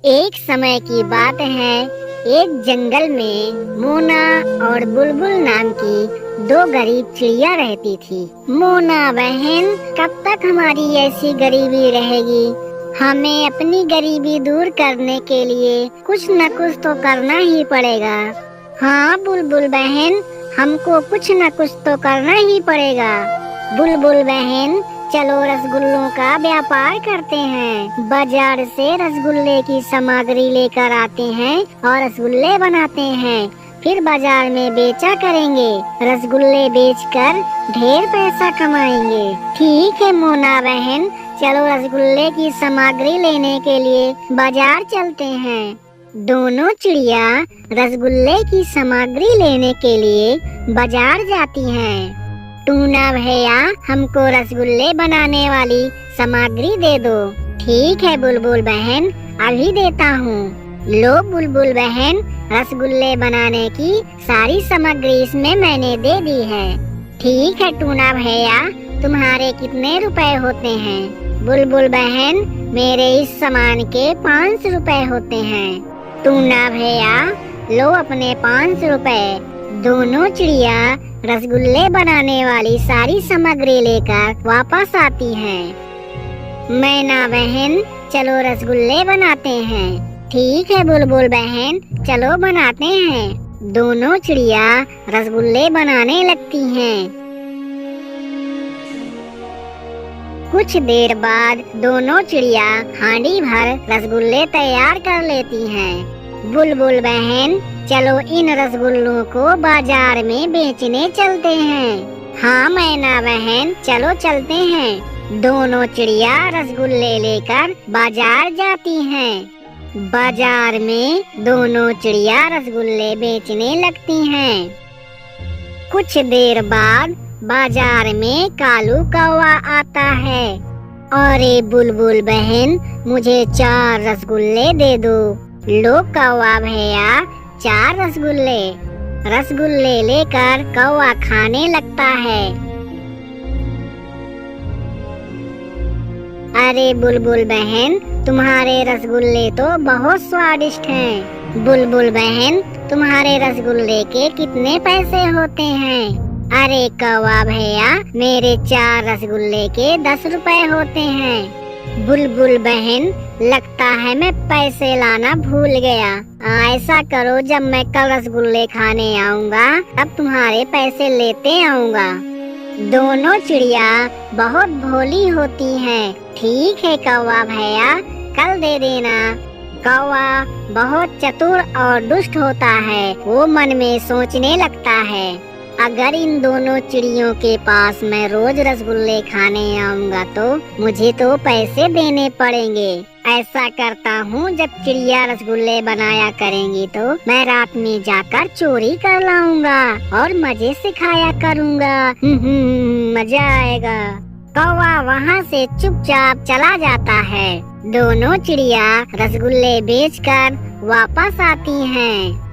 एक समय की बात है, एक जंगल में मोना और बुलबुल नाम की दो गरीब चिड़िया रहती थी। मोना बहन, कब तक हमारी ऐसी गरीबी रहेगी? हमें अपनी गरीबी दूर करने के लिए कुछ न कुछ तो करना ही पड़ेगा। हाँ बुलबुल बहन, हमको कुछ न कुछ तो करना ही पड़ेगा। बुलबुल बहन, चलो रसगुल्लों का व्यापार करते हैं। बाजार से रसगुल्ले की सामग्री लेकर आते हैं और रसगुल्ले बनाते हैं, फिर बाजार में बेचा करेंगे। रसगुल्ले बेचकर ढेर पैसा कमाएंगे। ठीक है मोना बहन, चलो रसगुल्ले की सामग्री लेने के लिए बाजार चलते हैं। दोनों चिड़िया रसगुल्ले की सामग्री लेने के लिए बाजार जाती हैं। टूना भैया, हमको रसगुल्ले बनाने वाली सामग्री दे दो। ठीक है बुलबुल बहन, अभी देता हूँ। लो बुलबुल बहन, रसगुल्ले बनाने की सारी सामग्री इसमें मैंने दे दी है। ठीक है टूना भैया, तुम्हारे कितने रुपए होते हैं? बुलबुल बहन, मेरे इस सामान के 5 रुपए होते हैं। टूना भैया, लो अपने 5 रुपए। दोनों चिड़िया रसगुल्ले बनाने वाली सारी सामग्री लेकर वापस आती हैं। मैना बहन, चलो रसगुल्ले बनाते हैं। ठीक है बुलबुल बहन, चलो बनाते हैं। दोनों चिड़िया रसगुल्ले बनाने लगती हैं। कुछ देर बाद दोनों चिड़िया हांडी भर रसगुल्ले तैयार कर लेती हैं। बुलबुल बहन, चलो इन रसगुल्लों को बाजार में बेचने चलते हैं। हाँ मैना बहन, चलो चलते हैं। दोनों चिड़िया रसगुल्ले लेकर बाजार जाती हैं। बाजार में दोनों चिड़िया रसगुल्ले बेचने लगती हैं। कुछ देर बाद बाजार में कालू कौवा आता है। अरे बुलबुल बहन, मुझे 4 रसगुल्ले दे दो। लो कौवा भैया, 4 रसगुल्ले। रसगुल्ले लेकर कौवा खाने लगता है। अरे बुलबुल बहन, तुम्हारे रसगुल्ले तो बहुत स्वादिष्ट हैं। बुलबुल बहन, तुम्हारे रसगुल्ले के कितने पैसे होते हैं? अरे कौवा भैया, मेरे 4 रसगुल्ले के 10 रुपए होते हैं। बुलबुल बहन, लगता है मैं पैसे लाना भूल गया। ऐसा करो, जब मैं कल रसगुल्ले खाने आऊँगा तब तुम्हारे पैसे लेते आऊँगा। दोनों चिड़िया बहुत भोली होती हैं। ठीक है कौवा भैया, कल दे देना। कौवा बहुत चतुर और दुष्ट होता है। वो मन में सोचने लगता है, अगर इन दोनों चिड़ियों के पास मैं रोज रसगुल्ले खाने आऊँगा तो मुझे तो पैसे देने पड़ेंगे। ऐसा करता हूँ, जब चिड़िया रसगुल्ले बनाया करेंगी तो मैं रात में जाकर चोरी कर लाऊंगा और मजे से खाया करूँगा। मजा आएगा। कौवा वहाँ से चुपचाप चला जाता है। दोनों चिड़िया रसगुल्ले बेचकर वापस आती हैं।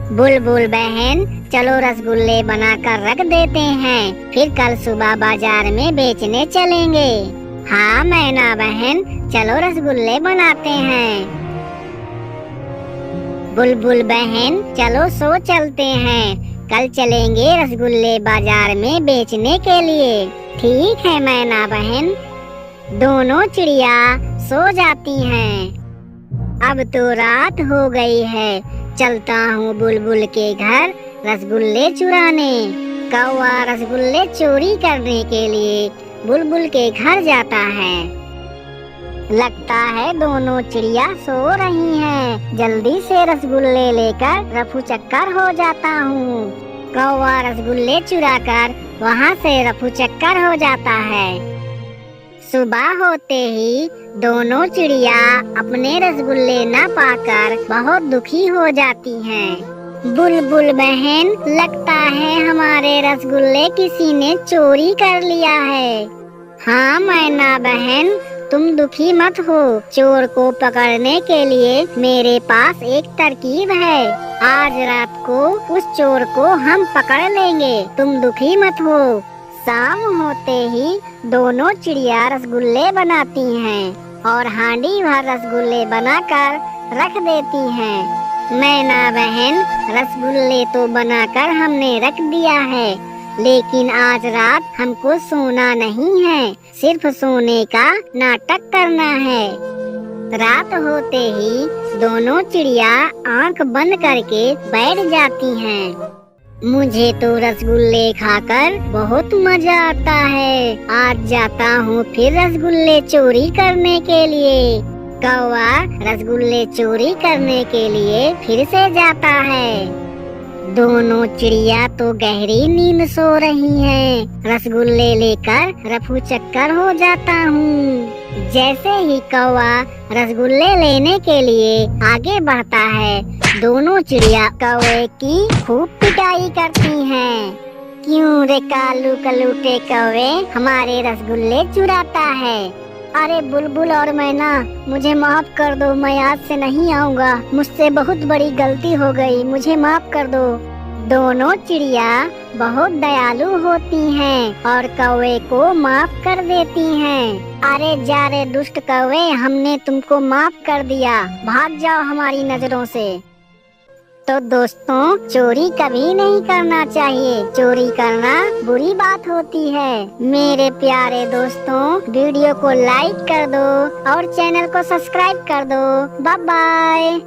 बुलबुल बहन, चलो रसगुल्ले बनाकर रख देते हैं, फिर कल सुबह बाजार में बेचने चलेंगे। हाँ मैना बहन, चलो रसगुल्ले बनाते हैं। बुलबुल बहन, चलो सो चलते हैं, कल चलेंगे रसगुल्ले बाजार में बेचने के लिए। ठीक है मैना बहन। दोनों चिड़िया सो जाती हैं। अब तो रात हो गई है, चलता हूँ बुलबुल के घर रसगुल्ले चुराने। कौवा रसगुल्ले चोरी करने के लिए बुलबुल के घर जाता है। लगता है दोनों चिड़िया सो रही हैं। जल्दी से रसगुल्ले लेकर रफू चक्कर हो जाता हूँ। कौवा रसगुल्ले चुराकर वहाँ से रफू चक्कर हो जाता है। सुबह होते ही दोनों चिड़िया अपने रसगुल्ले न पाकर बहुत दुखी हो जाती हैं। बुलबुल बहन, लगता है हमारे रसगुल्ले किसी ने चोरी कर लिया है। हाँ मैना बहन, तुम दुखी मत हो। चोर को पकड़ने के लिए मेरे पास एक तरकीब है। आज रात को उस चोर को हम पकड़ लेंगे, तुम दुखी मत हो। शाम होते ही दोनों चिड़िया रसगुल्ले बनाती हैं और हांडी भर रसगुल्ले बनाकर रख देती हैं। मैना बहन, रसगुल्ले तो बनाकर हमने रख दिया है, लेकिन आज रात हमको सोना नहीं है, सिर्फ सोने का नाटक करना है। रात होते ही दोनों चिड़िया आंख बंद करके बैठ जाती हैं। मुझे तो रसगुल्ले खाकर बहुत मजा आता है। आज जाता हूँ फिर रसगुल्ले चोरी करने के लिए। कौवा रसगुल्ले चोरी करने के लिए फिर से जाता है। दोनों चिड़िया तो गहरी नींद सो रही हैं। रसगुल्ले लेकर रफू चक्कर हो जाता हूँ। जैसे ही कौवा रसगुल्ले लेने के लिए आगे बढ़ता है, दोनों चिड़िया कौवे की खूब पिटाई करती हैं। क्यों रे कालू कलूटे कौवे हमारे रसगुल्ले चुराता है? अरे बुलबुल और मैना, मुझे माफ कर दो, मैं आज से नहीं आऊँगा। मुझसे बहुत बड़ी गलती हो गई, मुझे माफ कर दो। दोनों चिड़िया बहुत दयालु होती हैं और कौवे को माफ कर देती हैं। अरे जा रे दुष्ट कौवे, हमने तुमको माफ कर दिया, भाग जाओ हमारी नजरों से। तो दोस्तों, चोरी कभी नहीं करना चाहिए। चोरी करना बुरी बात होती है। मेरे प्यारे दोस्तों, वीडियो को लाइक कर दो और चैनल को सब्सक्राइब कर दो। Bye bye.